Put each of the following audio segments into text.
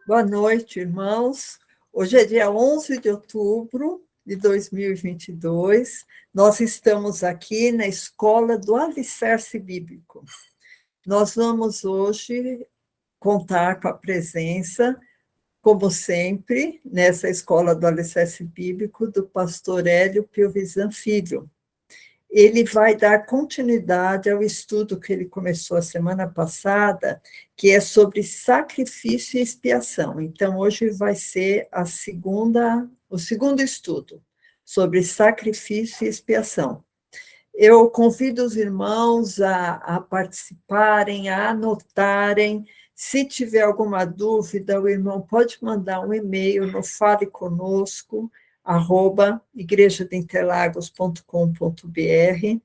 Boa noite, irmãos. Hoje é dia 11 de outubro de 2022. Nós estamos aqui na Escola do Alicerce Bíblico. Nós vamos hoje contar com a presença, como sempre, nessa Escola do Alicerce Bíblico, do pastor Hélio Piovisan Filho. Ele vai dar continuidade ao estudo que ele começou a semana passada, que é sobre sacrifício e expiação. Então, hoje vai ser o segundo estudo, sobre sacrifício e expiação. Eu convido os irmãos a participarem, a anotarem. Se tiver alguma dúvida, o irmão pode mandar um e-mail no faleconosco@igrejadeinterlagos.com.br.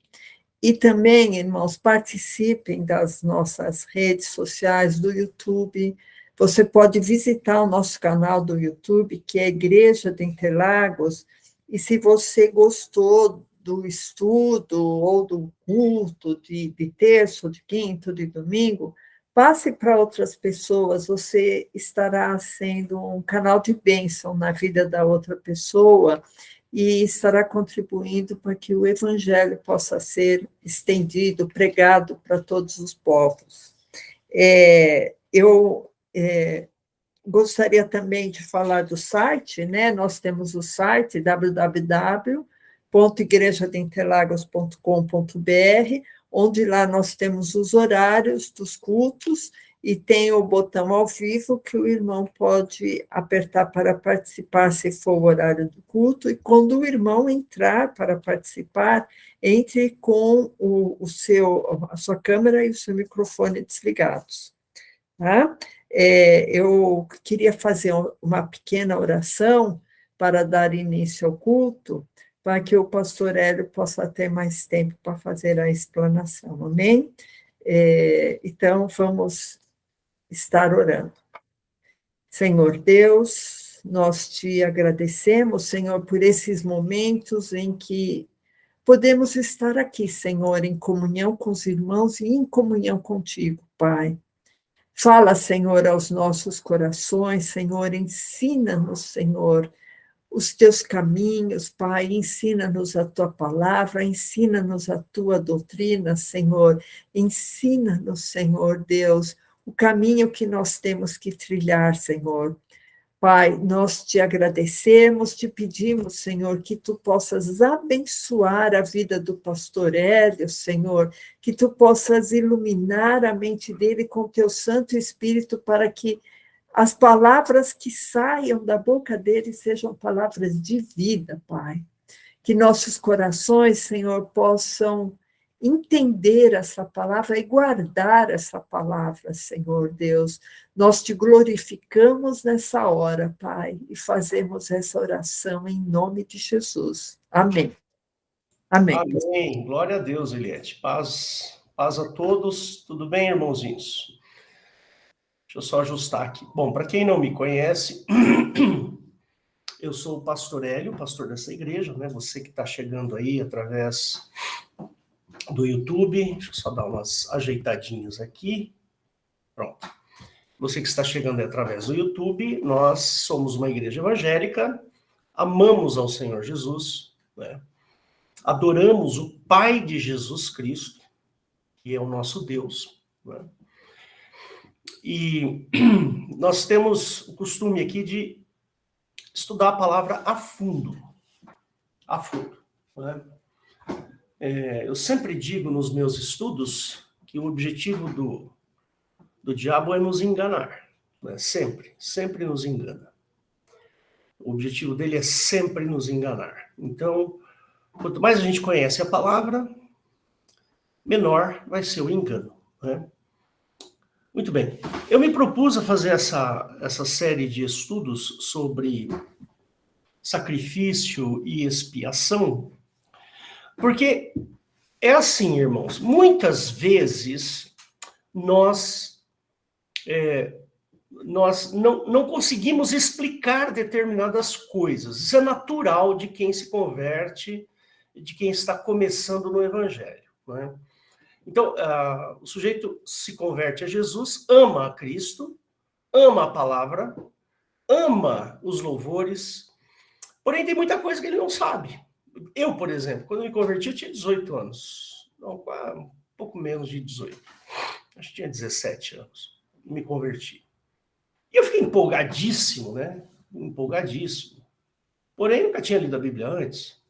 E também, irmãos, participem das nossas redes sociais, do YouTube. Você pode visitar o nosso canal do YouTube, que é Igreja de Interlagos, e se você gostou do estudo ou do culto de terça, de quinta, de domingo, passe para outras pessoas, você estará sendo um canal de bênção na vida da outra pessoa e estará contribuindo para que o evangelho possa ser estendido, pregado para todos os povos. Eu gostaria também de falar do site, né? Nós temos o site www.igrejadeinterlagos.com.br, onde lá nós temos os horários dos cultos e tem o botão ao vivo que o irmão pode apertar para participar, se for o horário do culto, e quando o irmão entrar para participar, entre com a sua câmera e o seu microfone desligados. Tá? Eu queria fazer uma pequena oração para dar início ao culto, para que o pastor Hélio possa ter mais tempo para fazer a explanação, amém? Então, vamos estar orando. Senhor Deus, nós te agradecemos, Senhor, por esses momentos em que podemos estar aqui, Senhor, em comunhão com os irmãos e em comunhão contigo, Pai. Fala, Senhor, aos nossos corações, Senhor, ensina-nos, Senhor, os teus caminhos, Pai, ensina-nos a tua palavra, ensina-nos a tua doutrina, Senhor, ensina-nos, Senhor Deus, o caminho que nós temos que trilhar, Senhor. Pai, nós te agradecemos, te pedimos, Senhor, que tu possas abençoar a vida do pastor Hélio, Senhor, que tu possas iluminar a mente dele com teu Santo Espírito para que as palavras que saiam da boca dele sejam palavras de vida, Pai. Que nossos corações, Senhor, possam entender essa palavra e guardar essa palavra, Senhor Deus. Nós te glorificamos nessa hora, Pai, e fazemos essa oração em nome de Jesus. Amém. Amém. Amém. Glória a Deus, Eliette. Paz a todos. Tudo bem, irmãozinhos? Deixa eu só ajustar aqui. Bom, para quem não me conhece, eu sou o pastor Hélio, pastor dessa igreja, né? Você que está chegando aí através do YouTube. Deixa eu só dar umas ajeitadinhas aqui. Pronto. Você que está chegando aí através do YouTube, nós somos uma igreja evangélica, amamos ao Senhor Jesus, né? Adoramos o Pai de Jesus Cristo, que é o nosso Deus, né? E nós temos o costume aqui de estudar a palavra a fundo, né? Eu sempre digo nos meus estudos que o objetivo do diabo é nos enganar, né? Sempre nos engana. O objetivo dele é sempre nos enganar. Então, quanto mais a gente conhece a palavra, menor vai ser o engano, né? Muito bem. Eu me propus a fazer essa série de estudos sobre sacrifício e expiação, porque é assim, irmãos, muitas vezes nós não conseguimos explicar determinadas coisas. Isso é natural de quem se converte, de quem está começando no Evangelho, né? Então, o sujeito se converte a Jesus, ama a Cristo, ama a palavra, ama os louvores, porém tem muita coisa que ele não sabe. Eu, por exemplo, quando me converti, eu tinha 18 anos. Não, um pouco menos de 18. Acho que tinha 17 anos. Me converti. E eu fiquei empolgadíssimo, né? Empolgadíssimo. Porém, nunca tinha lido a Bíblia antes.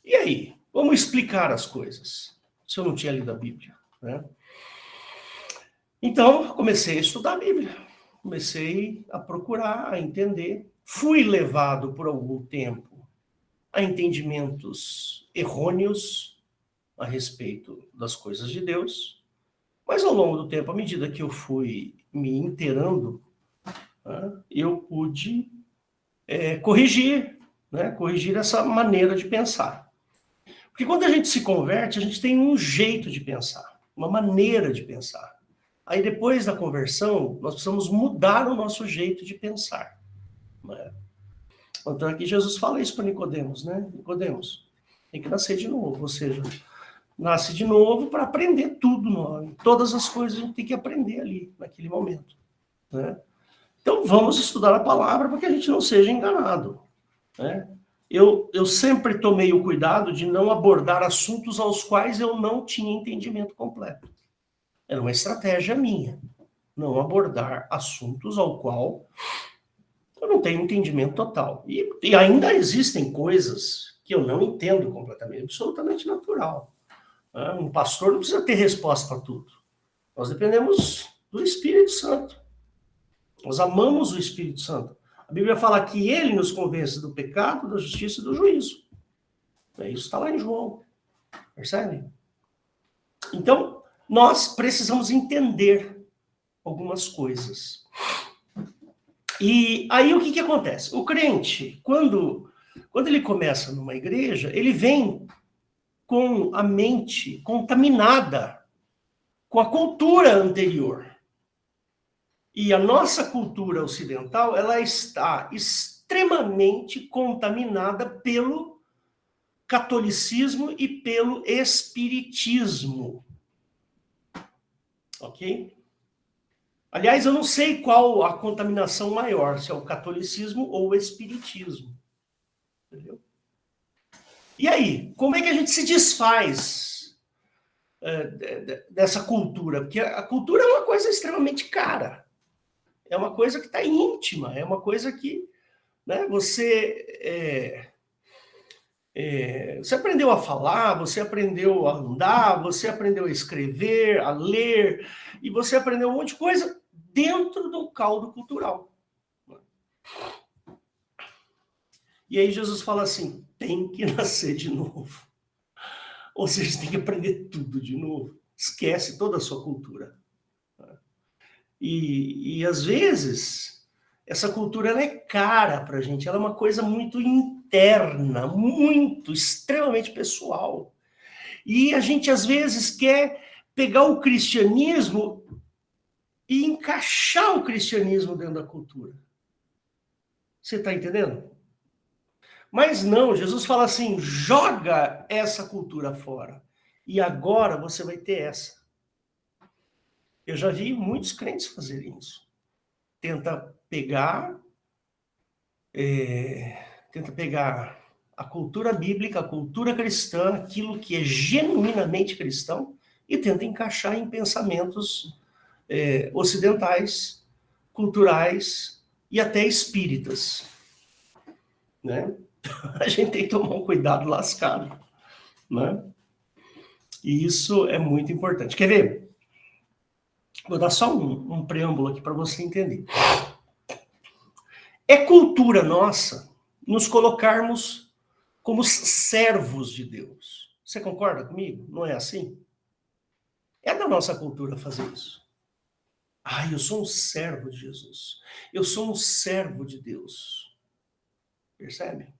E aí? Vamos explicar as coisas, se eu não tinha lido a Bíblia, né? Então, comecei a estudar a Bíblia. Comecei a procurar, a entender. Fui levado por algum tempo a entendimentos errôneos a respeito das coisas de Deus. Mas ao longo do tempo, à medida que eu fui me inteirando, né, eu pude corrigir, né, corrigir essa maneira de pensar. Porque quando a gente se converte, a gente tem um jeito de pensar, uma maneira de pensar. Aí depois da conversão, nós precisamos mudar o nosso jeito de pensar. Né? Então aqui Jesus fala isso para Nicodemos, né? Nicodemos, tem que nascer de novo, ou seja, nasce de novo para aprender tudo. Todas as coisas a gente tem que aprender ali, naquele momento. Né? Então vamos estudar a palavra para que a gente não seja enganado. Né? Eu sempre tomei o cuidado de não abordar assuntos aos quais eu não tinha entendimento completo. Era uma estratégia minha, não abordar assuntos ao qual eu não tenho entendimento total. E ainda existem coisas que eu não entendo completamente, absolutamente natural. Um pastor não precisa ter resposta para tudo. Nós dependemos do Espírito Santo. Nós amamos o Espírito Santo. A Bíblia fala que ele nos convence do pecado, da justiça e do juízo. Isso está lá em João. Percebe? Então, nós precisamos entender algumas coisas. E aí o que acontece? O crente, quando ele começa numa igreja, ele vem com a mente contaminada com a cultura anterior. E a nossa cultura ocidental, ela está extremamente contaminada pelo catolicismo e pelo espiritismo. Ok? Aliás, eu não sei qual a contaminação maior, se é o catolicismo ou o espiritismo. Entendeu? E aí, como é que a gente se desfaz dessa cultura? Porque a cultura é uma coisa extremamente cara. É uma coisa que está íntima, é uma coisa que, né, você aprendeu a falar, você aprendeu a andar, você aprendeu a escrever, a ler, e você aprendeu um monte de coisa dentro do caldo cultural. E aí Jesus fala assim, tem que nascer de novo. Ou seja, você tem que aprender tudo de novo. Esquece toda a sua cultura. E às vezes, essa cultura ela é cara para a gente, ela é uma coisa muito interna, muito, extremamente pessoal. E a gente, às vezes, quer pegar o cristianismo e encaixar o cristianismo dentro da cultura. Você está entendendo? Mas não, Jesus fala assim, joga essa cultura fora. E agora você vai ter essa. Eu já vi muitos crentes fazerem isso. Tenta pegar a cultura bíblica, a cultura cristã, aquilo que é genuinamente cristão, e tenta encaixar em pensamentos ocidentais, culturais e até espíritas. Né? A gente tem que tomar um cuidado lascado. Né? E isso é muito importante. Quer ver? Vou dar só um preâmbulo aqui para você entender. É cultura nossa nos colocarmos como servos de Deus. Você concorda comigo? Não é assim? É da nossa cultura fazer isso. Eu sou um servo de Jesus. Eu sou um servo de Deus. Percebe?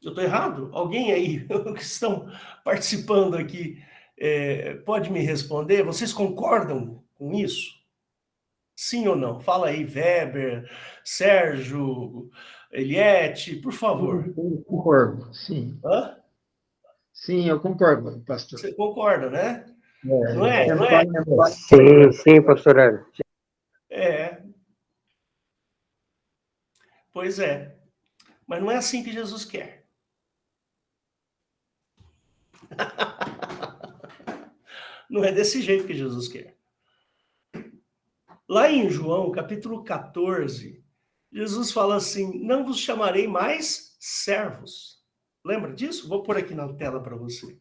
Eu estou errado? Alguém aí que estão participando aqui pode me responder? Vocês concordam com isso? Sim ou não? Fala aí, Weber, Sérgio, Eliette, por favor. Eu concordo, sim. Hã? Sim, eu concordo, pastor. Você concorda, né? É, Não é? não é? Sim, pastor Hélio. Pois é. Mas não é assim que Jesus quer. Não é desse jeito que Jesus quer. Lá em João, capítulo 14, Jesus fala assim: não vos chamarei mais servos. Lembra disso? Vou pôr aqui na tela para você.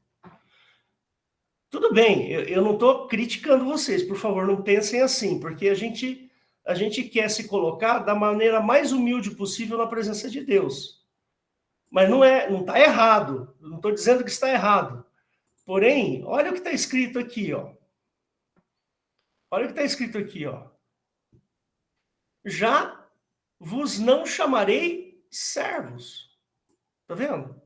Tudo bem, eu não estou criticando vocês, por favor, não pensem assim, porque a gente quer se colocar da maneira mais humilde possível na presença de Deus. Mas não está errado, não estou dizendo que está errado. Porém, olha o que está escrito aqui, ó. Olha o que está escrito aqui, ó. Já vos não chamarei servos. Tá vendo?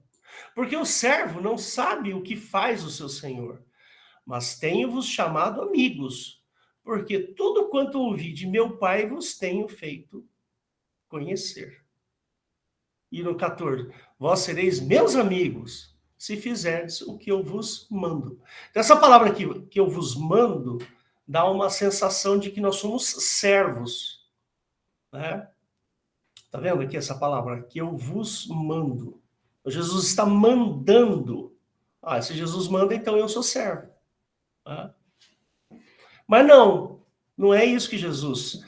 Porque o servo não sabe o que faz o seu senhor. Mas tenho-vos chamado amigos, porque tudo quanto ouvi de meu Pai vos tenho feito conhecer. E no 14, vós sereis meus amigos, se fizerdes o que eu vos mando. Então, essa palavra aqui, que eu vos mando, dá uma sensação de que nós somos servos. Né? Tá vendo aqui essa palavra? Que eu vos mando. Jesus está mandando. Ah, se Jesus manda, então eu sou servo. Mas não é isso que Jesus...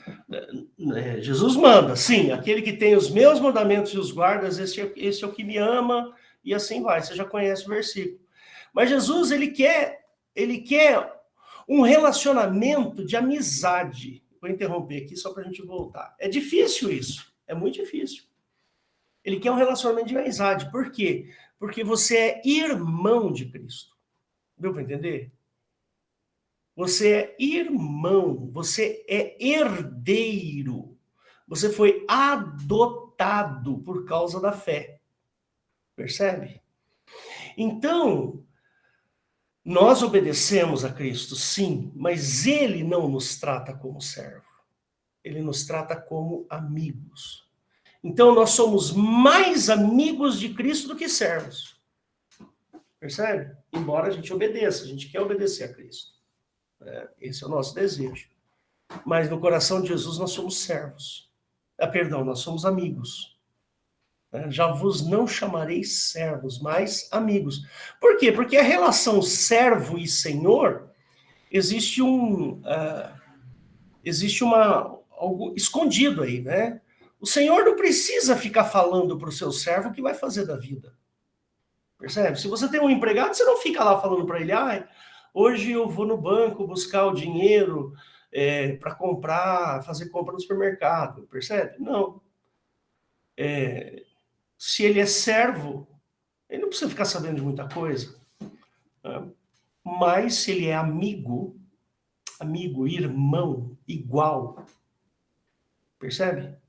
Jesus manda, sim, aquele que tem os meus mandamentos e os guardas, esse é o que me ama, e assim vai, você já conhece o versículo. Mas Jesus, ele quer um relacionamento de amizade. Vou interromper aqui só para a gente voltar. É difícil isso, é muito difícil. Ele quer um relacionamento de amizade, por quê? Porque você é irmão de Cristo. Deu para entender? Você é irmão, você é herdeiro. Você foi adotado por causa da fé. Percebe? Então, nós obedecemos a Cristo, sim, mas ele não nos trata como servo. Ele nos trata como amigos. Então, nós somos mais amigos de Cristo do que servos. Percebe? Embora a gente obedeça, a gente quer obedecer a Cristo. Esse é o nosso desejo. Mas no coração de Jesus nós somos servos. Perdão, nós somos amigos. Já vos não chamarei servos, mas amigos. Por quê? Porque a relação servo e senhor, existe algo escondido aí, né? O senhor não precisa ficar falando para o seu servo o que vai fazer da vida. Percebe? Se você tem um empregado, você não fica lá falando para ele, hoje eu vou no banco buscar o dinheiro para fazer compra no supermercado, percebe? Não. Se ele é servo, ele não precisa ficar sabendo de muita coisa. Né? Mas se ele é amigo, irmão, igual, percebe?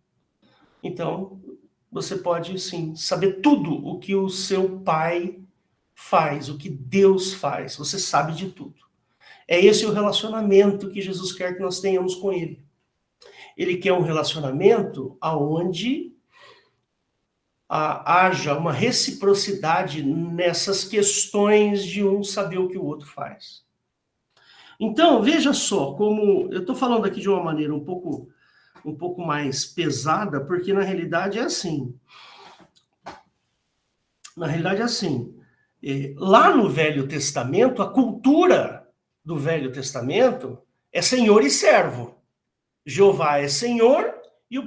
Então, você pode, sim, saber tudo o que o seu pai faz, o que Deus faz. Você sabe de tudo. É esse o relacionamento que Jesus quer que nós tenhamos com ele. Ele quer um relacionamento onde haja uma reciprocidade nessas questões de um saber o que o outro faz. Então, veja só, como eu estou falando aqui de uma maneira um pouco mais pesada, porque na realidade é assim. Lá no Velho Testamento, a cultura do Velho Testamento é senhor e servo. Jeová é senhor e o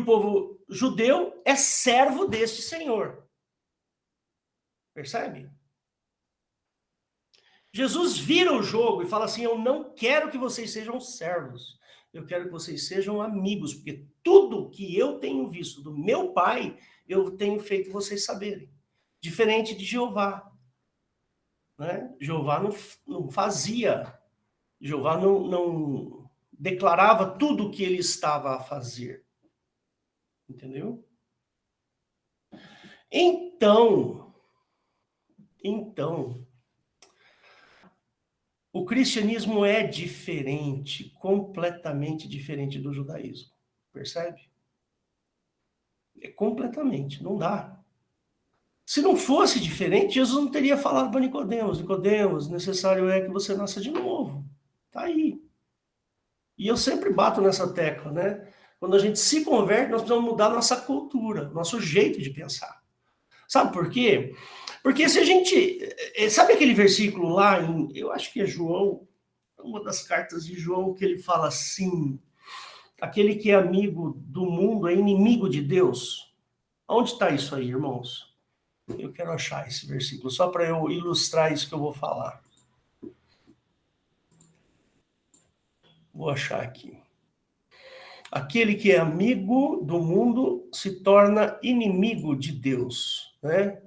povo judeu é servo deste senhor. Percebe? Jesus vira o jogo e fala assim, eu não quero que vocês sejam servos, eu quero que vocês sejam amigos, porque tudo que eu tenho visto do meu Pai, eu tenho feito vocês saberem. Diferente de Jeová. Né? Jeová não fazia, Jeová não declarava tudo o que ele estava a fazer. Entendeu? Então, o cristianismo é diferente, completamente diferente do judaísmo. Percebe? É completamente, não dá. Se não fosse diferente, Jesus não teria falado para Nicodemos, necessário é que você nasça de novo. Tá aí. E eu sempre bato nessa tecla, né? Quando a gente se converte, nós precisamos mudar nossa cultura, nosso jeito de pensar. Sabe por quê? Porque se a gente... Sabe aquele versículo lá, eu acho que é João, uma das cartas de João, que ele fala assim, aquele que é amigo do mundo é inimigo de Deus. Onde está isso aí, irmãos? Eu quero achar esse versículo, só para eu ilustrar isso que eu vou falar. Vou achar aqui. Aquele que é amigo do mundo se torna inimigo de Deus, né?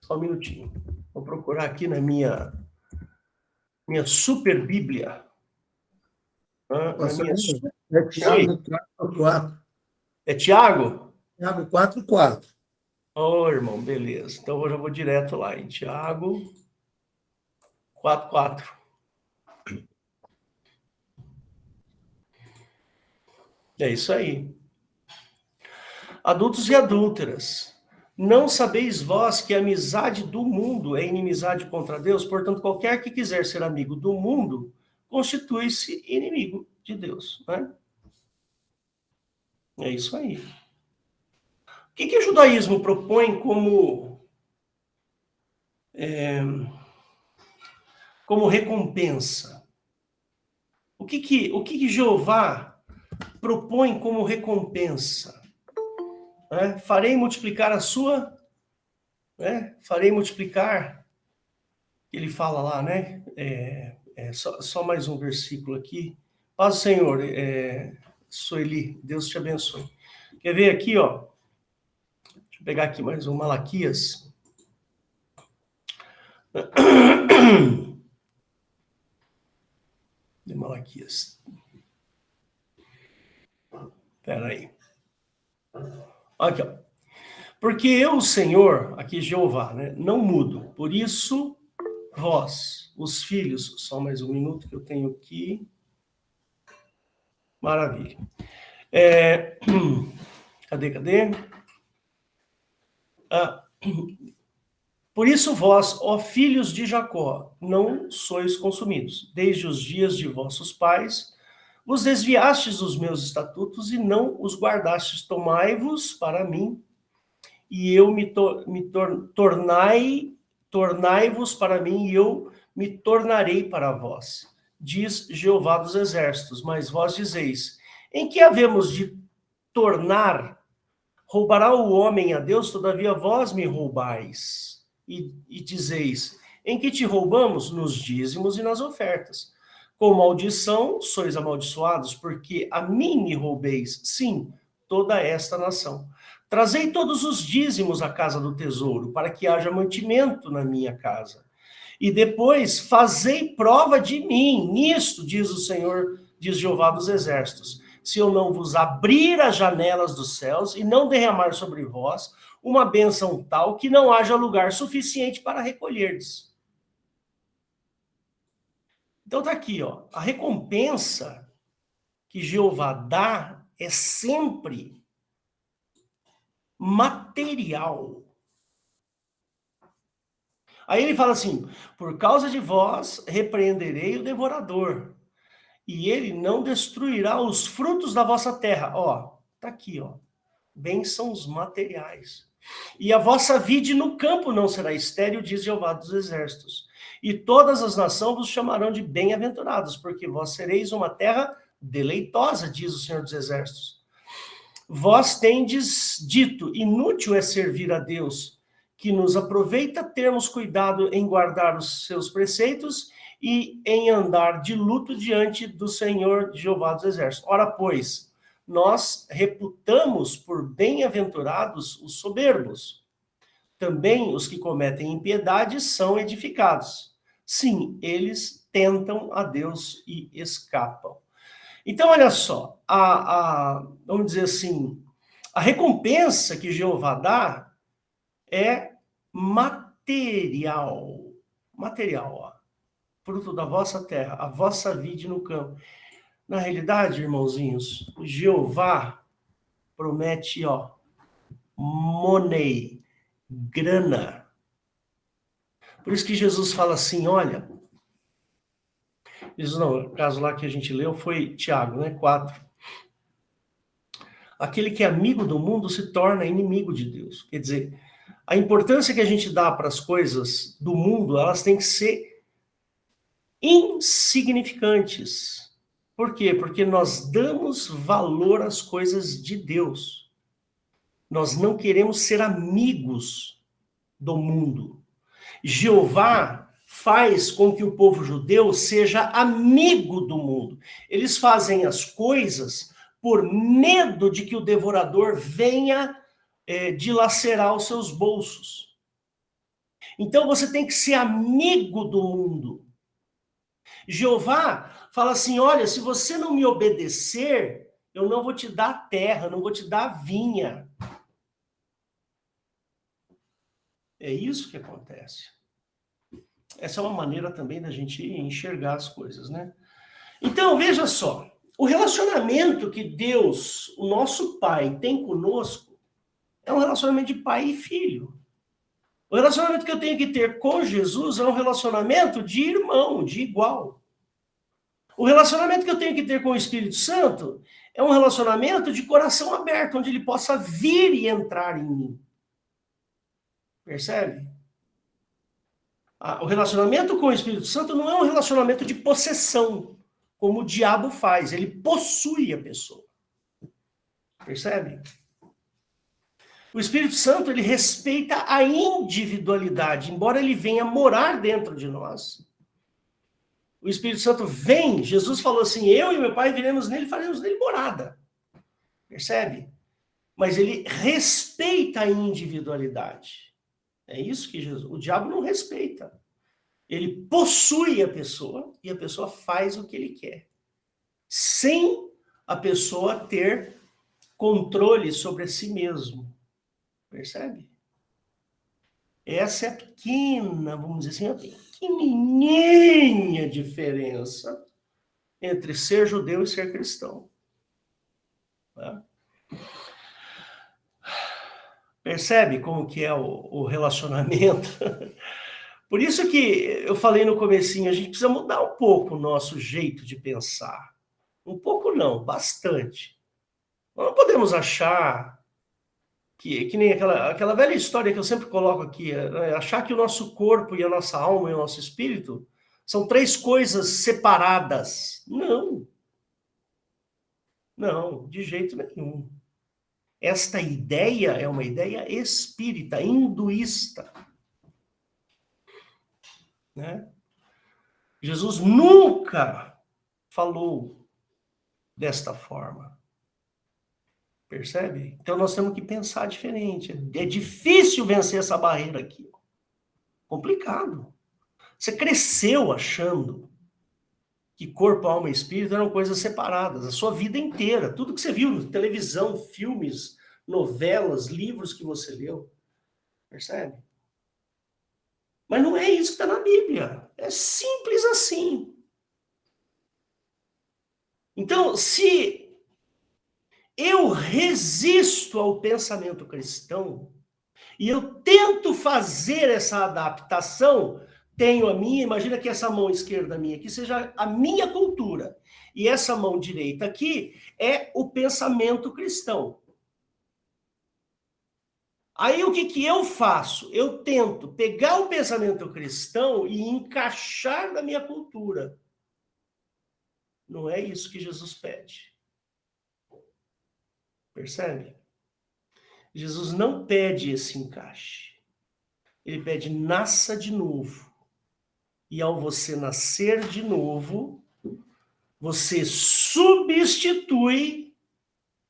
Só um minutinho. Vou procurar aqui na minha super Bíblia. Pastor, Oi? é Tiago 4:4. É Tiago? Tiago 4:4. Ô, irmão, beleza. Então eu já vou direto lá em Tiago 4:4. É isso aí. Adultos e adúlteras, não sabeis vós que a amizade do mundo é inimizade contra Deus? Portanto, qualquer que quiser ser amigo do mundo, constitui-se inimigo de Deus, né? É isso aí. O que o judaísmo propõe como recompensa? O que Jeová propõe como recompensa? Farei multiplicar a sua... Farei multiplicar... Ele fala lá, né? Só mais um versículo aqui. Paz do Senhor, Sueli, Deus te abençoe. Quer ver aqui, ó? Deixa eu pegar aqui mais um, Malaquias. De Malaquias. Espera aí. Aqui, ó. Porque eu, o Senhor, aqui Jeová, né, não mudo. Por isso, vós, os filhos, só mais um minuto que eu tenho aqui. Maravilha. Cadê? Por isso vós, ó filhos de Jacó, não sois consumidos. Desde os dias de vossos pais, vos desviastes dos meus estatutos e não os guardastes. Tomai-vos para mim, e eu tornai-vos para mim, e eu me tornarei para vós. Diz Jeová dos Exércitos. Mas vós dizeis, em que havemos de tornar? Roubará o homem a Deus? Todavia vós me roubais. E dizeis, em que te roubamos? Nos dízimos e nas ofertas. Com maldição sois amaldiçoados, porque a mim me roubeis, sim, toda esta nação. Trazei todos os dízimos à casa do tesouro, para que haja mantimento na minha casa. E depois fazei prova de mim, nisto, diz o Senhor, diz Jeová dos Exércitos, se eu não vos abrir as janelas dos céus e não derramar sobre vós uma bênção tal que não haja lugar suficiente para recolherdes. Então tá aqui, ó, a recompensa que Jeová dá é sempre material. Aí ele fala assim, por causa de vós repreenderei o devorador, e ele não destruirá os frutos da vossa terra. Ó, tá aqui, ó, bênçãos materiais. E a vossa vide no campo não será estéril, diz Jeová dos Exércitos. E todas as nações vos chamarão de bem-aventurados, porque vós sereis uma terra deleitosa, diz o Senhor dos Exércitos. Vós tendes dito, inútil é servir a Deus, que nos aproveita termos cuidado em guardar os seus preceitos e em andar de luto diante do Senhor Jeová dos Exércitos. Ora, pois, nós reputamos por bem-aventurados os soberbos. Também os que cometem impiedade são edificados. Sim, eles tentam a Deus e escapam. Então, olha só, vamos dizer assim, a recompensa que Jeová dá é material. Material, ó. Fruto da vossa terra, a vossa vide no campo. Na realidade, irmãozinhos, Jeová promete, ó, money, grana. Por isso que Jesus fala assim, olha, Jesus não, o caso lá que a gente leu foi Tiago, né? 4. Aquele que é amigo do mundo se torna inimigo de Deus. Quer dizer, a importância que a gente dá para as coisas do mundo, elas têm que ser insignificantes. Por quê? Porque nós damos valor às coisas de Deus. Nós não queremos ser amigos do mundo. Jeová faz com que o povo judeu seja amigo do mundo. Eles fazem as coisas por medo de que o devorador venha dilacerar os seus bolsos. Então você tem que ser amigo do mundo. Jeová fala assim, olha, se você não me obedecer, eu não vou te dar terra, não vou te dar vinha. É isso que acontece. Essa é uma maneira também da gente enxergar as coisas, né? Então, veja só, o relacionamento que Deus, o nosso Pai, tem conosco é um relacionamento de pai e filho. O relacionamento que eu tenho que ter com Jesus é um relacionamento de irmão, de igual. O relacionamento que eu tenho que ter com o Espírito Santo é um relacionamento de coração aberto, onde ele possa vir e entrar em mim. Percebe? O relacionamento com o Espírito Santo não é um relacionamento de possessão, como o diabo faz. Ele possui a pessoa. Percebe? O Espírito Santo, ele respeita a individualidade, embora ele venha morar dentro de nós. O Espírito Santo vem, Jesus falou assim, eu e meu Pai viremos nele e faremos nele morada. Percebe? Mas ele respeita a individualidade. É isso que Jesus... O diabo não respeita. Ele possui a pessoa e a pessoa faz o que ele quer. Sem a pessoa ter controle sobre si mesmo. Percebe? Essa é a pequena, vamos dizer assim, a pequenininha diferença entre ser judeu e ser cristão. Tá? Percebe como que é o relacionamento? Por isso que eu falei no comecinho, a gente precisa mudar um pouco o nosso jeito de pensar. Um pouco não, bastante. Nós não podemos achar que nem aquela velha história que eu sempre coloco aqui, achar que o nosso corpo e a nossa alma e o nosso espírito são 3 coisas separadas. Não. Não, de jeito nenhum. Esta ideia é uma ideia espírita, hinduísta. Né? Jesus nunca falou desta forma. Percebe? Então nós temos que pensar diferente. É difícil vencer essa barreira aqui. Complicado. Você cresceu achando que corpo, alma e espírito eram coisas separadas. A sua vida inteira. Tudo que você viu, televisão, filmes, novelas, livros que você leu. Percebe? Mas não é isso que está na Bíblia. É simples assim. Então, se eu resisto ao pensamento cristão e eu tento fazer essa adaptação, tenho a minha, imagina que essa mão esquerda minha aqui seja a minha cultura, e essa mão direita aqui é o pensamento cristão. Aí o que eu faço? Eu tento pegar o pensamento cristão e encaixar na minha cultura. Não é isso que Jesus pede. Percebe? Jesus não pede esse encaixe. Ele pede, nasça de novo. E ao você nascer de novo, você substitui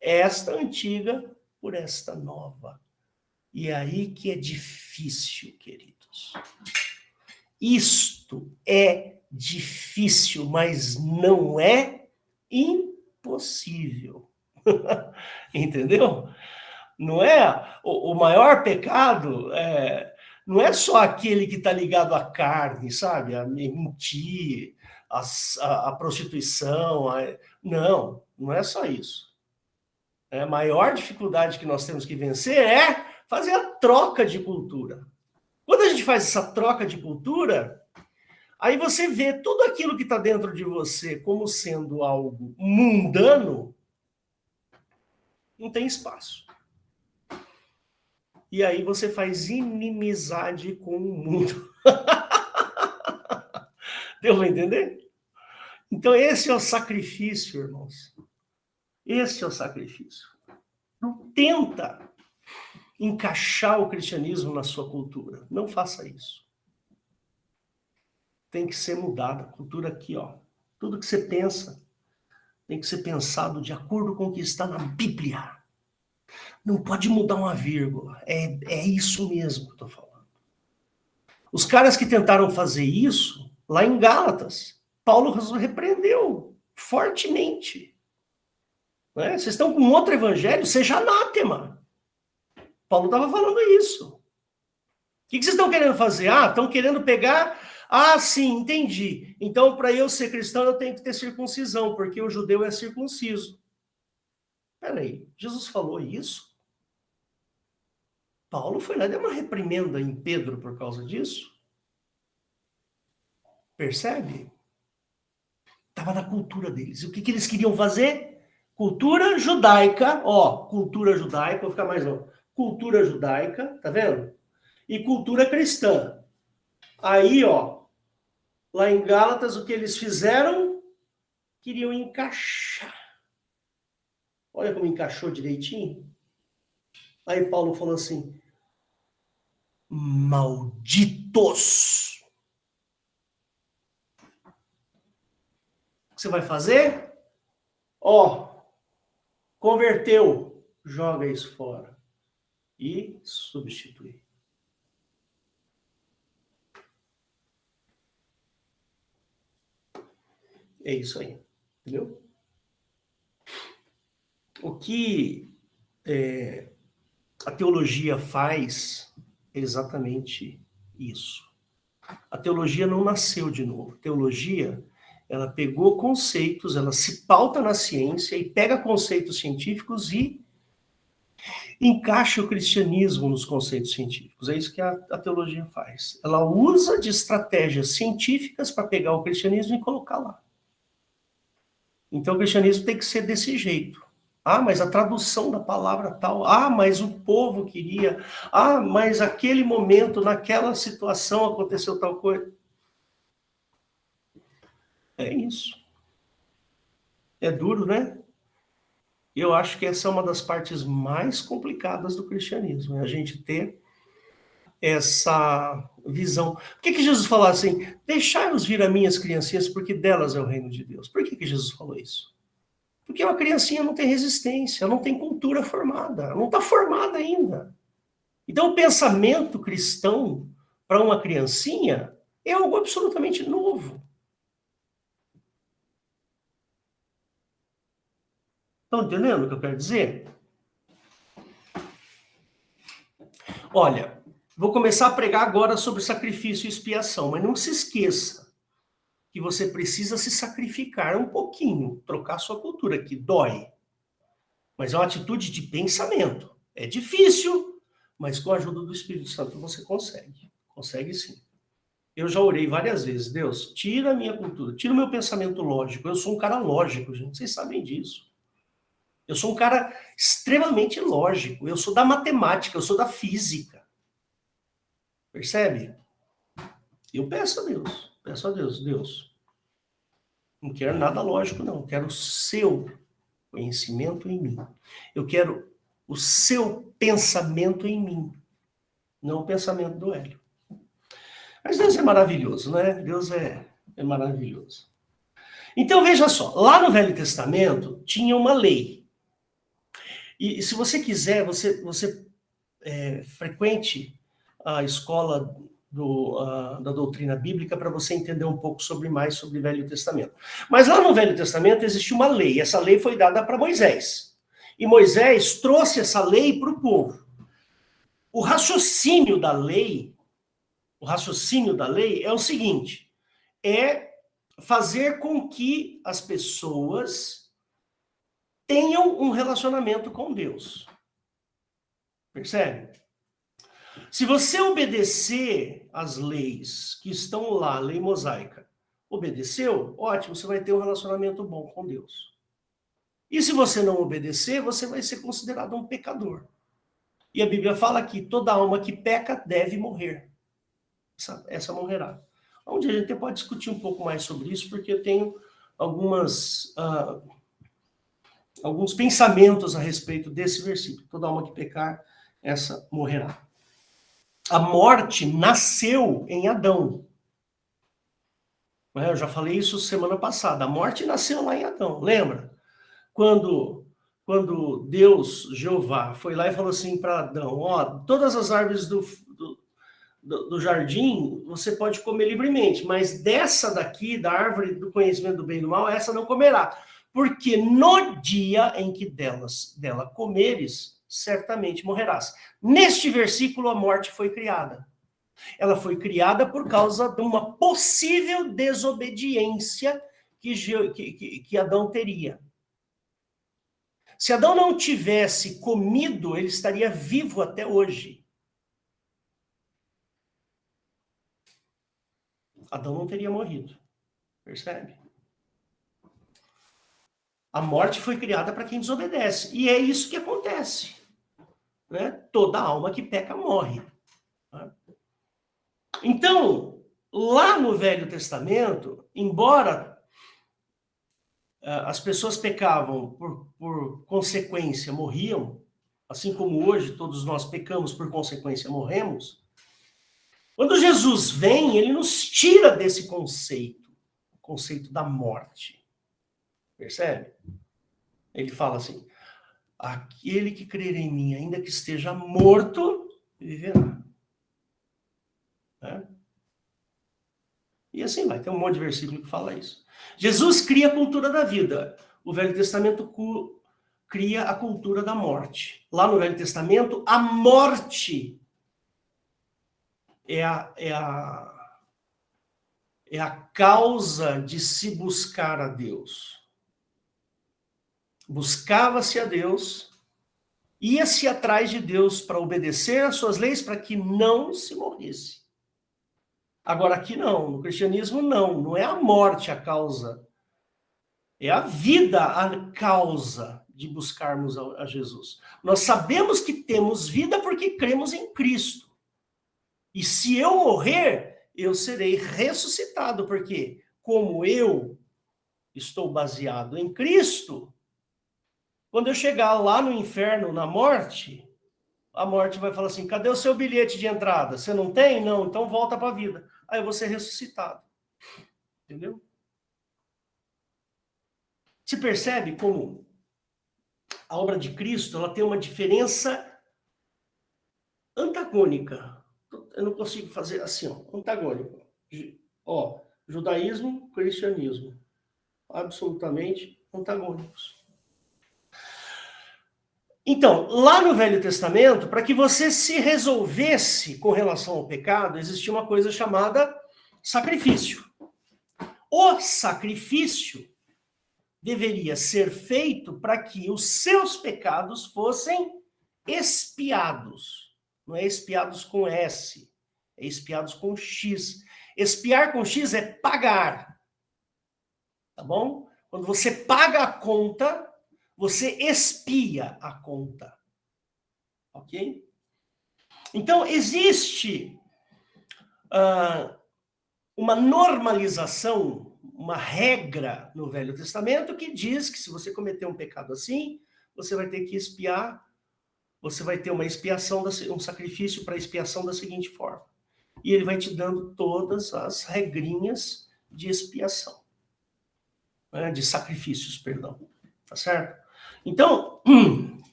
esta antiga por esta nova. E é aí que é difícil, queridos. Isto é difícil, mas não é impossível. Entendeu? Não é o maior pecado, não é só aquele que está ligado à carne, sabe? A mentir, a prostituição. Não é só isso. A maior dificuldade que nós temos que vencer é fazer a troca de cultura. Quando a gente faz essa troca de cultura, Aí você vê tudo aquilo que está dentro de você como sendo algo mundano, não tem espaço. E aí você faz inimizade com o mundo. Deu para entender? Então esse é o sacrifício, irmãos. Esse é o sacrifício. Não tenta encaixar o cristianismo na sua cultura. Não faça isso. Tem que ser mudada. A cultura aqui, ó. Tudo que você pensa tem que ser pensado de acordo com o que está na Bíblia. Não pode mudar uma vírgula. É isso mesmo que eu estou falando. Os caras que tentaram fazer isso, lá em Gálatas, Paulo repreendeu fortemente. Né? Vocês estão com outro evangelho, seja anátema. Paulo estava falando isso. O que vocês estão querendo fazer? Estão querendo pegar... sim, entendi. Então, para eu ser cristão, eu tenho que ter circuncisão, porque o judeu é circunciso. Peraí, Jesus falou isso? Paulo foi lá, deu uma reprimenda em Pedro por causa disso. Percebe? Estava na cultura deles. E o que eles queriam fazer? Cultura judaica, cultura judaica, vou ficar mais longe. Cultura judaica, tá vendo? E cultura cristã. Aí, lá em Gálatas, o que eles fizeram? Queriam encaixar. Olha como encaixou direitinho. Aí Paulo falou assim, malditos. O que você vai fazer? Converteu, joga isso fora. E substitui. É isso aí, entendeu? O que a teologia faz é exatamente isso. A teologia não nasceu de novo. A teologia, ela pegou conceitos, ela se pauta na ciência e pega conceitos científicos e encaixa o cristianismo nos conceitos científicos. É isso que a teologia faz. Ela usa de estratégias científicas para pegar o cristianismo e colocar lá. Então o cristianismo tem que ser desse jeito. Mas a tradução da palavra tal. Mas o povo queria. Mas aquele momento, naquela situação, aconteceu tal coisa. É isso. É duro, né? Eu acho que essa é uma das partes mais complicadas do cristianismo. É a gente ter essa visão. Por que Jesus falou assim? Deixai-os vir a minhas criancinhas, porque delas é o reino de Deus. Por que Jesus falou isso? Porque uma criancinha não tem resistência, não tem cultura formada, não está formada ainda. Então, o pensamento cristão para uma criancinha é algo absolutamente novo. Estão entendendo o que eu quero dizer? Olha, vou começar a pregar agora sobre sacrifício e expiação, mas não se esqueça que você precisa se sacrificar um pouquinho, trocar sua cultura, que dói. Mas é uma atitude de pensamento. É difícil, mas com a ajuda do Espírito Santo você consegue. Consegue sim. Eu já orei várias vezes. Deus, tira a minha cultura, tira o meu pensamento lógico. Eu sou um cara lógico, gente. Vocês sabem disso. Eu sou um cara extremamente lógico. Eu sou da matemática, eu sou da física. Percebe? Eu peço a Deus, Deus, não quero nada lógico, não. Eu quero o seu conhecimento em mim. Eu quero o seu pensamento em mim, não o pensamento do Hélio. Mas Deus é maravilhoso, né? Deus é maravilhoso. Então, veja só, lá no Velho Testamento tinha uma lei. E se você quiser, você frequente a escola da doutrina bíblica para você entender um pouco mais sobre o Velho Testamento. Mas lá no Velho Testamento existe uma lei. Essa lei foi dada para Moisés. E Moisés trouxe essa lei para o povo. O raciocínio da lei é o seguinte: é fazer com que as pessoas tenham um relacionamento com Deus. Percebe? Se você obedecer às leis que estão lá, lei mosaica, obedeceu, ótimo, você vai ter um relacionamento bom com Deus. E se você não obedecer, você vai ser considerado um pecador. E a Bíblia fala que toda alma que peca deve morrer. Essa morrerá. Onde a gente pode discutir um pouco mais sobre isso, porque eu tenho alguns pensamentos a respeito desse versículo. Toda alma que pecar, essa morrerá. A morte nasceu em Adão. Eu já falei isso semana passada. A morte nasceu lá em Adão, lembra? Quando Deus, Jeová, foi lá e falou assim para Adão, ó, todas as árvores do jardim você pode comer livremente, mas dessa daqui, da árvore do conhecimento do bem e do mal, essa não comerá. Porque no dia em que dela comeres, certamente morrerás. Neste versículo, a morte foi criada. Ela foi criada por causa de uma possível desobediência que Adão teria. Se Adão não tivesse comido, ele estaria vivo até hoje. Adão não teria morrido. Percebe? A morte foi criada para quem desobedece. E é isso que acontece. Né? Toda alma que peca morre. Né? Então, lá no Velho Testamento, embora as pessoas pecavam por consequência, morriam, assim como hoje todos nós pecamos por consequência, morremos. Quando Jesus vem, ele nos tira desse conceito, o conceito da morte. Percebe? Ele fala assim, aquele que crer em mim, ainda que esteja morto, viverá. Né? E assim vai, tem um monte de versículo que fala isso. Jesus cria a cultura da vida. O Velho Testamento cria a cultura da morte. Lá no Velho Testamento, a morte é a causa de se buscar a Deus. Buscava-se a Deus, ia-se atrás de Deus para obedecer às suas leis, para que não se morresse. Agora aqui não, no cristianismo não é a morte a causa, é a vida a causa de buscarmos a Jesus. Nós sabemos que temos vida porque cremos em Cristo. E se eu morrer, eu serei ressuscitado, porque como eu estou baseado em Cristo, quando eu chegar lá no inferno, na morte, a morte vai falar assim, cadê o seu bilhete de entrada? Você não tem? Não, então volta para a vida. Aí eu vou ser ressuscitado. Entendeu? Se percebe como a obra de Cristo ela tem uma diferença antagônica. Eu não consigo fazer assim, ó, antagônico. Ó, judaísmo, cristianismo. Absolutamente antagônicos. Então, lá no Velho Testamento, para que você se resolvesse com relação ao pecado, existia uma coisa chamada sacrifício. O sacrifício deveria ser feito para que os seus pecados fossem expiados. Não é expiados com S, é expiados com X. Expiar com X é pagar. Tá bom? Quando você paga a conta, você expia a conta. Ok? Então, existe uma normalização, uma regra no Velho Testamento que diz que se você cometer um pecado assim, você vai ter que expiar, você vai ter uma expiação, um sacrifício para expiação da seguinte forma. E ele vai te dando todas as regrinhas de expiação. Né, de sacrifícios, perdão. Tá certo? Então,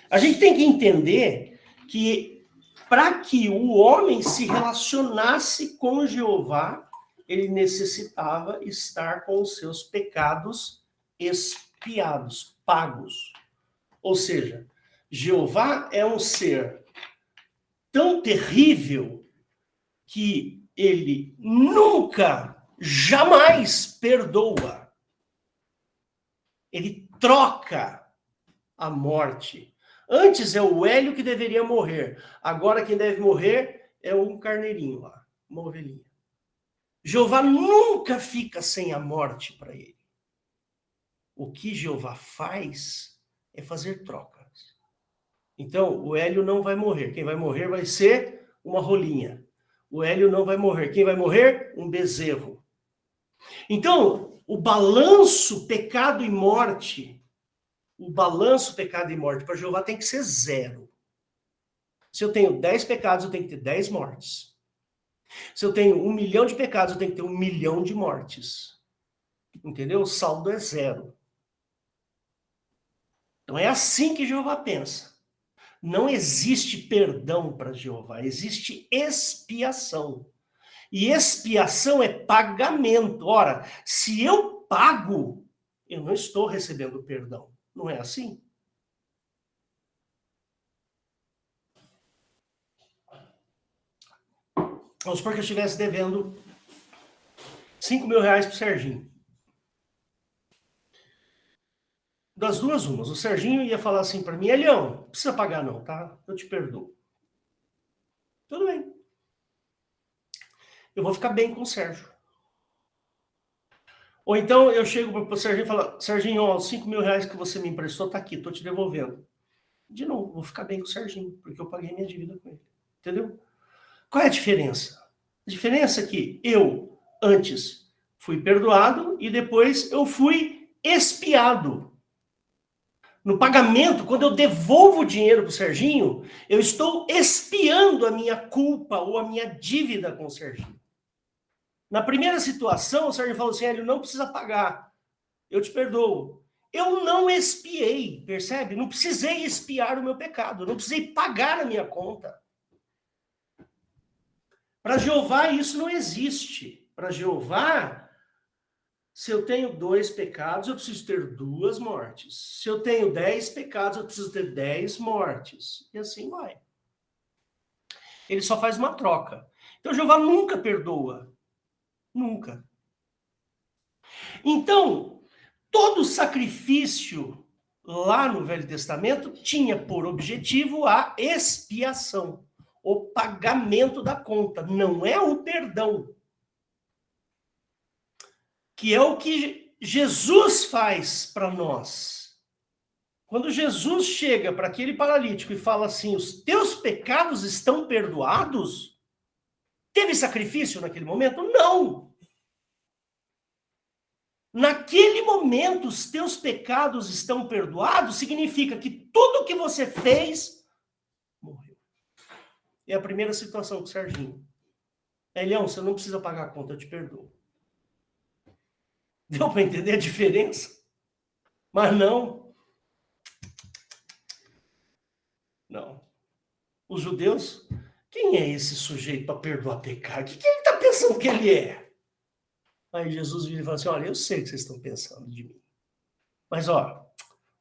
a gente tem que entender que para que o homem se relacionasse com Jeová, ele necessitava estar com os seus pecados expiados, pagos. Ou seja, Jeová é um ser tão terrível que ele nunca, jamais perdoa. Ele troca a morte. Antes é o Hélio que deveria morrer. Agora quem deve morrer é um carneirinho lá, uma ovelhinha. Jeová nunca fica sem a morte para ele. O que Jeová faz é fazer trocas. Então, o Hélio não vai morrer. Quem vai morrer vai ser uma rolinha. O Hélio não vai morrer. Quem vai morrer? Um bezerro. Então, o balanço pecado e morte, para Jeová tem que ser 0. Se eu tenho 10 pecados, eu tenho que ter 10 mortes. Se eu tenho 1 milhão de pecados, eu tenho que ter 1 milhão de mortes. Entendeu? O saldo é 0. Então é assim que Jeová pensa. Não existe perdão para Jeová, existe expiação. E expiação é pagamento. Ora, se eu pago, eu não estou recebendo perdão. Não é assim? Vamos supor que eu estivesse devendo 5 mil reais para o Serginho. Das duas umas. O Serginho ia falar assim para mim, Elião, não precisa pagar não, tá? Eu te perdoo. Tudo bem. Eu vou ficar bem com o Sérgio. Ou então eu chego para o Serginho e falo, Serginho, ó, 5 mil reais que você me emprestou tá aqui, tô te devolvendo. De novo, vou ficar bem com o Serginho, porque eu paguei minha dívida com ele. Entendeu? Qual é a diferença? A diferença é que eu, antes, fui perdoado e depois eu fui expiado. No pagamento, quando eu devolvo o dinheiro para o Serginho, eu estou expiando a minha culpa ou a minha dívida com o Serginho. Na primeira situação, o Serginho falou assim, ele não precisa pagar, eu te perdoo. Eu não expiei, percebe? Não precisei expiar o meu pecado, não precisei pagar a minha conta. Para Jeová isso não existe. Para Jeová, se eu tenho 2 pecados, eu preciso ter 2 mortes. Se eu tenho 10 pecados, eu preciso ter 10 mortes. E assim vai. Ele só faz uma troca. Então Jeová nunca perdoa. Nunca. Então, todo sacrifício lá no Velho Testamento tinha por objetivo a expiação, o pagamento da conta, não é o perdão. Que é o que Jesus faz para nós. Quando Jesus chega para aquele paralítico e fala assim, os teus pecados estão perdoados? Teve sacrifício naquele momento? Não. Naquele momento, os teus pecados estão perdoados, significa que tudo que você fez, morreu. É a primeira situação com o Serginho. Elião, você não precisa pagar a conta, eu te perdoo. Deu para entender a diferença? Mas não. Não. Os judeus, quem é esse sujeito para perdoar pecado? O que ele está pensando que ele é? Aí Jesus vira e fala assim, olha, eu sei o que vocês estão pensando de mim. Mas, ó,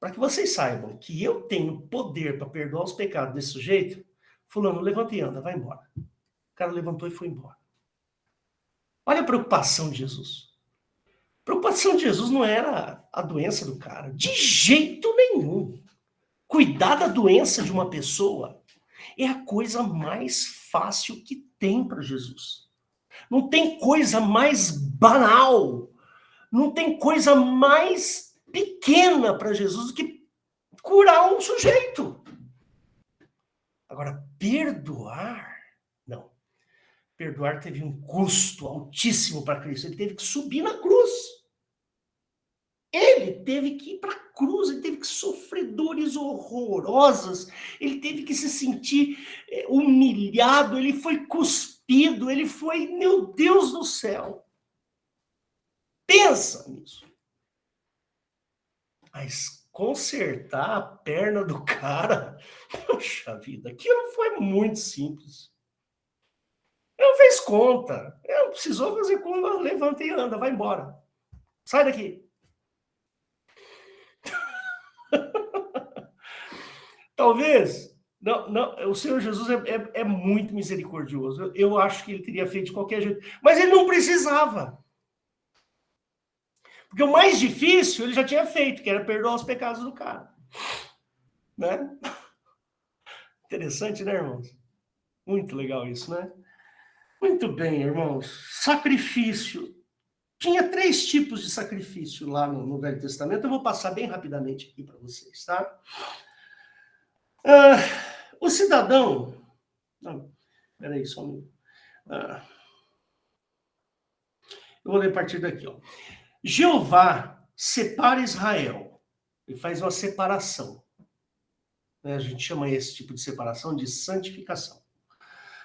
para que vocês saibam que eu tenho poder para perdoar os pecados desse sujeito, fulano, levanta e anda, vai embora. O cara levantou e foi embora. Olha a preocupação de Jesus. A preocupação de Jesus não era a doença do cara, de jeito nenhum. Cuidar da doença de uma pessoa é a coisa mais fácil que tem para Jesus. Não tem coisa mais banal, não tem coisa mais pequena para Jesus do que curar um sujeito. Agora, perdoar, não. Perdoar teve um custo altíssimo para Cristo. Ele teve que subir na cruz. Ele teve que ir para a cruz, ele teve que sofrer dores horrorosas, ele teve que se sentir humilhado, ele foi cuspido, ele foi, meu Deus do céu. Pensa nisso. Mas consertar a perna do cara, poxa vida, aquilo foi muito simples. Ele não fez conta, ele não precisou fazer conta, levanta e anda, vai embora. Sai daqui. Talvez, não, o Senhor Jesus é muito misericordioso. Eu acho que ele teria feito de qualquer jeito. Mas ele não precisava. Porque o mais difícil ele já tinha feito, que era perdoar os pecados do cara. Né? Interessante, né, irmãos? Muito legal isso, né? Muito bem, irmãos. Sacrifício. Tinha 3 tipos de sacrifício lá no Velho Testamento. Eu vou passar bem rapidamente aqui para vocês, tá? O cidadão... Não, peraí, só um minuto. Eu vou ler a partir daqui, ó. Jeová separa Israel. Ele faz uma separação. A gente chama esse tipo de separação de santificação.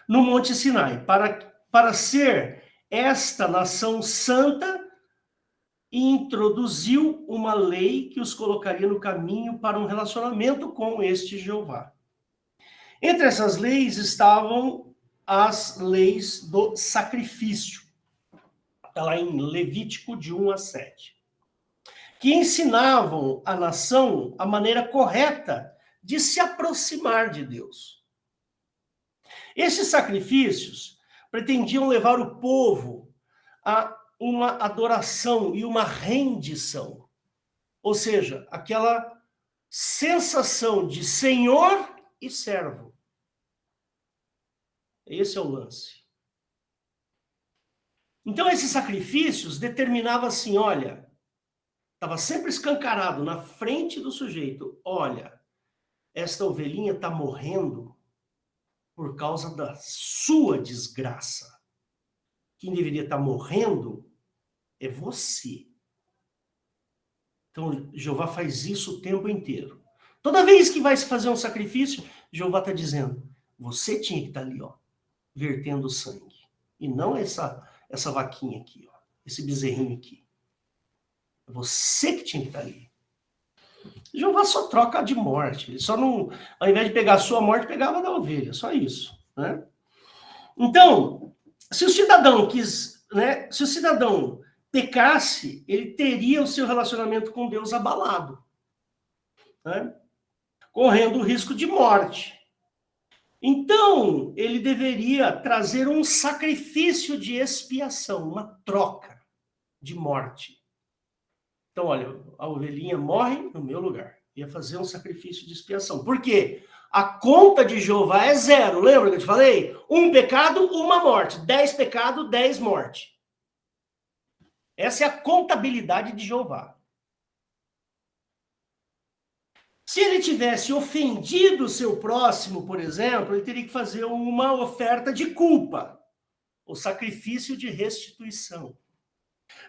No Monte Sinai, para ser esta nação santa, introduziu uma lei que os colocaria no caminho para um relacionamento com este Jeová. Entre essas leis estavam as leis do sacrifício. Está lá em Levítico de 1 a 7. Que ensinavam a nação a maneira correta de se aproximar de Deus. Esses sacrifícios pretendiam levar o povo a uma adoração e uma rendição. Ou seja, aquela sensação de senhor e servo. Esse é o lance. Então, esses sacrifícios determinavam assim, olha, estava sempre escancarado na frente do sujeito, olha, esta ovelhinha está morrendo por causa da sua desgraça. Quem deveria estar morrendo é você. Então, Jeová faz isso o tempo inteiro. Toda vez que vai se fazer um sacrifício, Jeová está dizendo, você tinha que estar ali, ó, vertendo sangue. E não essa vaquinha aqui, ó, esse bezerrinho aqui. É você que tinha que estar ali. Jeová só troca de morte. Ele só não, ao invés de pegar a sua morte, pegava da ovelha. Só isso, né? Então, se o cidadão se o cidadão pecasse, ele teria o seu relacionamento com Deus abalado, né? Correndo o risco de morte. Então, ele deveria trazer um sacrifício de expiação, uma troca de morte. Então, olha, a ovelhinha morre no meu lugar. Ia fazer um sacrifício de expiação. Por quê? A conta de Jeová é 0. Lembra que eu te falei? 1 pecado, 1 morte. 10 pecados, 10 morte. Essa é a contabilidade de Jeová. Se ele tivesse ofendido o seu próximo, por exemplo, ele teria que fazer uma oferta de culpa, o sacrifício de restituição.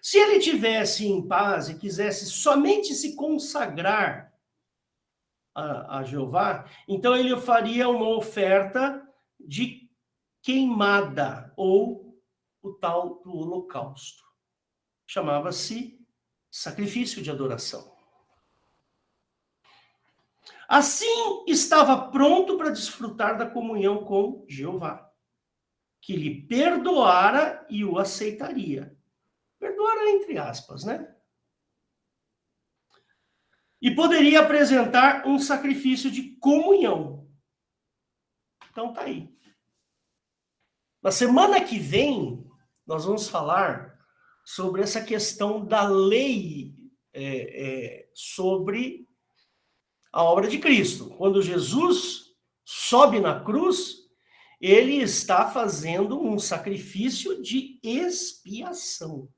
Se ele tivesse em paz e quisesse somente se consagrar a Jeová, então ele faria uma oferta de queimada, ou o tal do holocausto. Chamava-se sacrifício de adoração. Assim, estava pronto para desfrutar da comunhão com Jeová, que lhe perdoara e o aceitaria. Perdoara entre aspas, né? E poderia apresentar um sacrifício de comunhão. Então tá aí. Na semana que vem, nós vamos falar sobre essa questão da lei sobre a obra de Cristo. Quando Jesus sobe na cruz, ele está fazendo um sacrifício de expiação.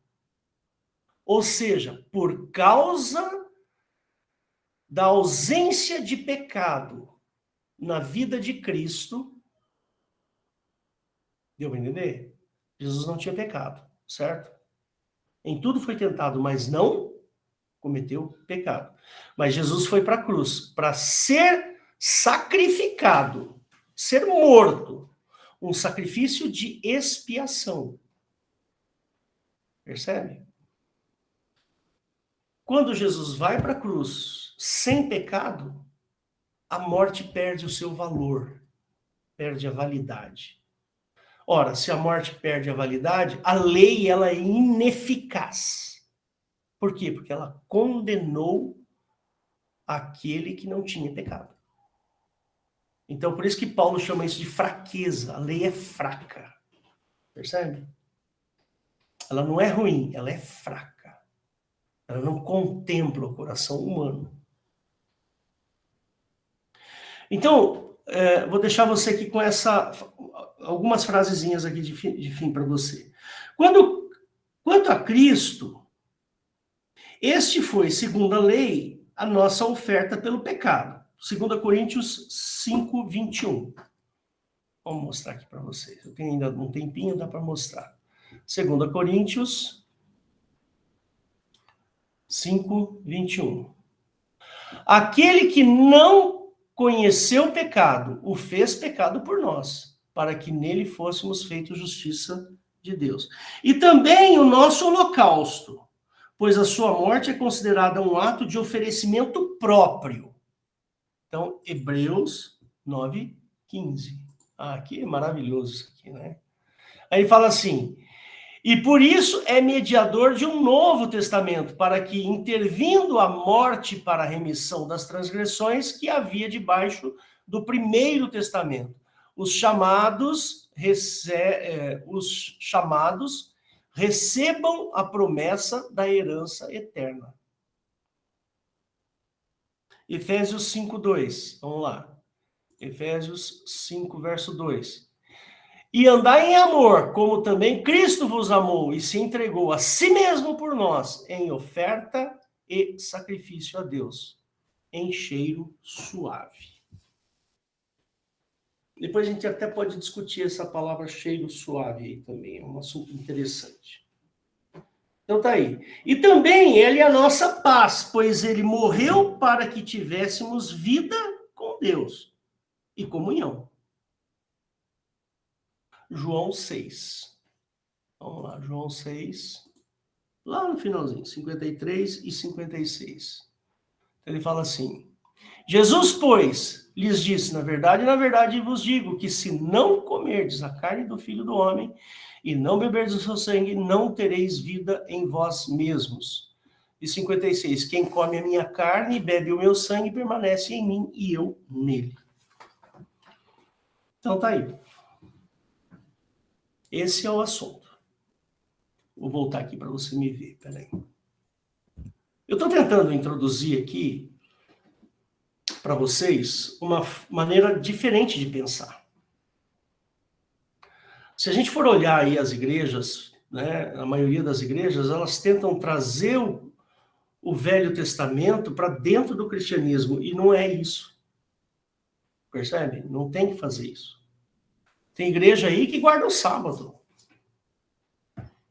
Ou seja, por causa da ausência de pecado na vida de Cristo, deu para entender? Jesus não tinha pecado, certo? Em tudo foi tentado, mas não cometeu pecado. Mas Jesus foi para a cruz para ser sacrificado, ser morto, um sacrifício de expiação. Percebe? Quando Jesus vai para a cruz sem pecado, a morte perde o seu valor, perde a validade. Ora, se a morte perde a validade, a lei ela é ineficaz. Por quê? Porque ela condenou aquele que não tinha pecado. Então, por isso que Paulo chama isso de fraqueza. A lei é fraca. Percebe? Ela não é ruim, ela é fraca. Ela não contempla o coração humano. Então, vou deixar você aqui com algumas frasezinhas aqui de fim para você. Quanto a Cristo, este foi, segundo a lei, a nossa oferta pelo pecado. 2 Coríntios 5, 21. Vamos mostrar aqui para vocês. Eu tenho ainda um tempinho, dá para mostrar. 2 Coríntios 5, 21. Aquele que não conheceu o pecado, o fez pecado por nós, para que nele fôssemos feitos justiça de Deus. E também o nosso holocausto, pois a sua morte é considerada um ato de oferecimento próprio. Então, Hebreus 9, 15. Aqui é maravilhoso isso aqui, né? Aí ele fala assim: e por isso é mediador de um novo testamento, para que, intervindo a morte para a remissão das transgressões que havia debaixo do primeiro testamento, os chamados recebam a promessa da herança eterna. Efésios 5:2. Vamos lá. Efésios 5, verso 2. E andai em amor, como também Cristo vos amou e se entregou a si mesmo por nós, em oferta e sacrifício a Deus, em cheiro suave. Depois a gente até pode discutir essa palavra cheiro suave aí também, é um assunto interessante. Então tá aí. E também ele é a nossa paz, pois ele morreu para que tivéssemos vida com Deus e comunhão. João 6. Vamos lá, João 6. Lá no finalzinho, 53 e 56. Ele fala assim: Jesus, pois, lhes disse, na verdade vos digo, que se não comerdes a carne do Filho do Homem e não beberdes o seu sangue, não tereis vida em vós mesmos. E 56, quem come a minha carne e bebe o meu sangue permanece em mim e eu nele. Então tá aí. Esse é o assunto. Vou voltar aqui para você me ver, peraí. Eu estou tentando introduzir aqui para vocês uma maneira diferente de pensar. Se a gente for olhar aí as igrejas, né, a maioria das igrejas, elas tentam trazer o Velho Testamento para dentro do cristianismo, e não é isso. Percebe? Não tem que fazer isso. Tem igreja aí que guarda o sábado.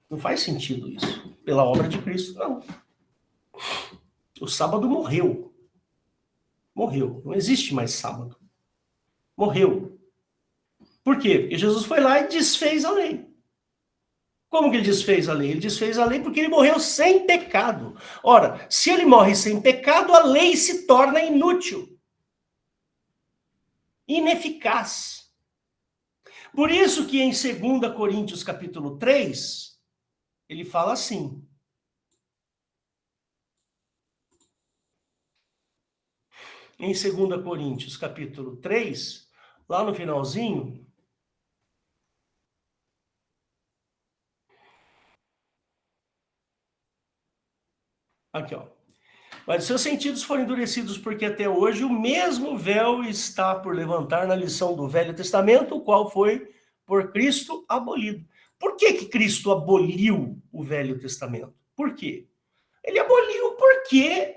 Não faz sentido isso. Pela obra de Cristo, não. O sábado morreu. Morreu. Não existe mais sábado. Morreu. Por quê? Porque Jesus foi lá e desfez a lei. Como que ele desfez a lei? Ele desfez a lei porque ele morreu sem pecado. Ora, se ele morre sem pecado, a lei se torna inútil. Ineficaz. Por isso que em 2 Coríntios capítulo 3, ele fala assim: em 2 Coríntios capítulo 3, lá no finalzinho, aqui ó, mas seus sentidos foram endurecidos porque até hoje o mesmo véu está por levantar na lição do Velho Testamento, o qual foi por Cristo abolido. Por que Cristo aboliu o Velho Testamento? Por quê? Ele aboliu porque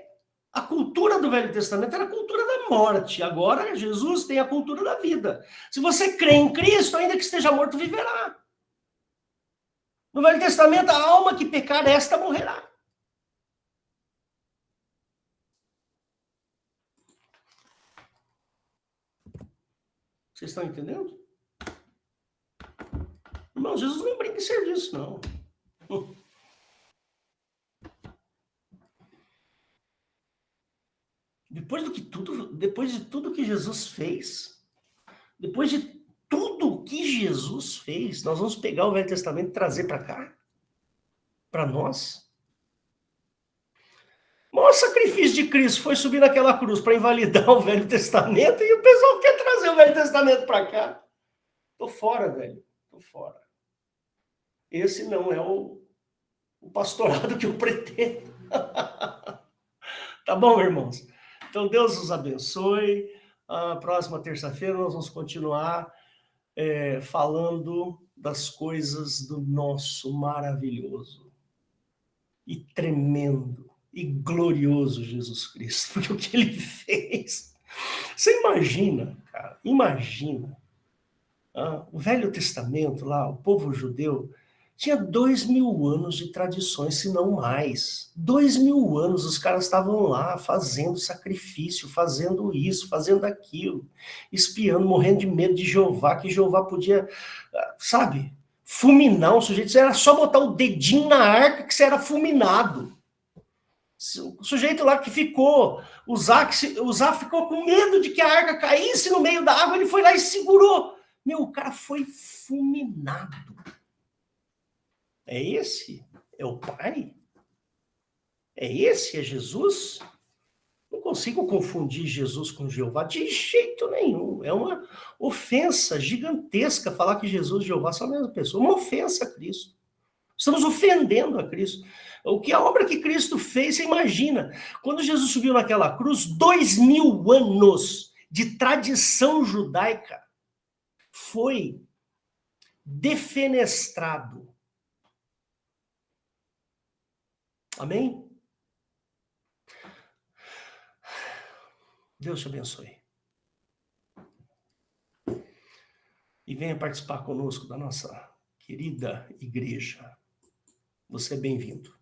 a cultura do Velho Testamento era a cultura da morte. Agora Jesus tem a cultura da vida. Se você crê em Cristo, ainda que esteja morto, viverá. No Velho Testamento, a alma que pecar, esta morrerá. Vocês estão entendendo? Irmão, Jesus não brinca em serviço, não. Depois de tudo que Jesus fez, nós vamos pegar o Velho Testamento e trazer para cá? Para nós? O maior sacrifício de Cristo foi subir naquela cruz para invalidar o Velho Testamento e o pessoal quer trazer o Velho Testamento para cá. Tô fora, velho. Tô fora. Esse não é o pastorado que eu pretendo. Tá bom, irmãos? Então, Deus os abençoe. A próxima terça-feira nós vamos continuar falando das coisas do nosso maravilhoso e tremendo e glorioso Jesus Cristo, porque o que ele fez... Você imagina, cara, imagina, o Velho Testamento lá, o povo judeu, tinha 2000 anos de tradições, se não mais. 2000 anos os caras estavam lá fazendo sacrifício, fazendo isso, fazendo aquilo, espiando, morrendo de medo de Jeová, que Jeová podia, sabe, fulminar um sujeito. Era só botar o dedinho na arca que você era fulminado. O sujeito lá que ficou, o Zá ficou com medo de que a arca caísse no meio da água, ele foi lá e segurou. Meu, o cara foi fulminado. É esse? É o Pai? É esse? É Jesus? Não consigo confundir Jesus com Jeová de jeito nenhum. É uma ofensa gigantesca falar que Jesus e Jeová são a mesma pessoa. Uma ofensa a Cristo. Estamos ofendendo a Cristo. O que a obra que Cristo fez, você imagina. Quando Jesus subiu naquela cruz, 2000 anos de tradição judaica foi defenestrado. Amém? Deus te abençoe. E venha participar conosco da nossa querida igreja. Você é bem-vindo.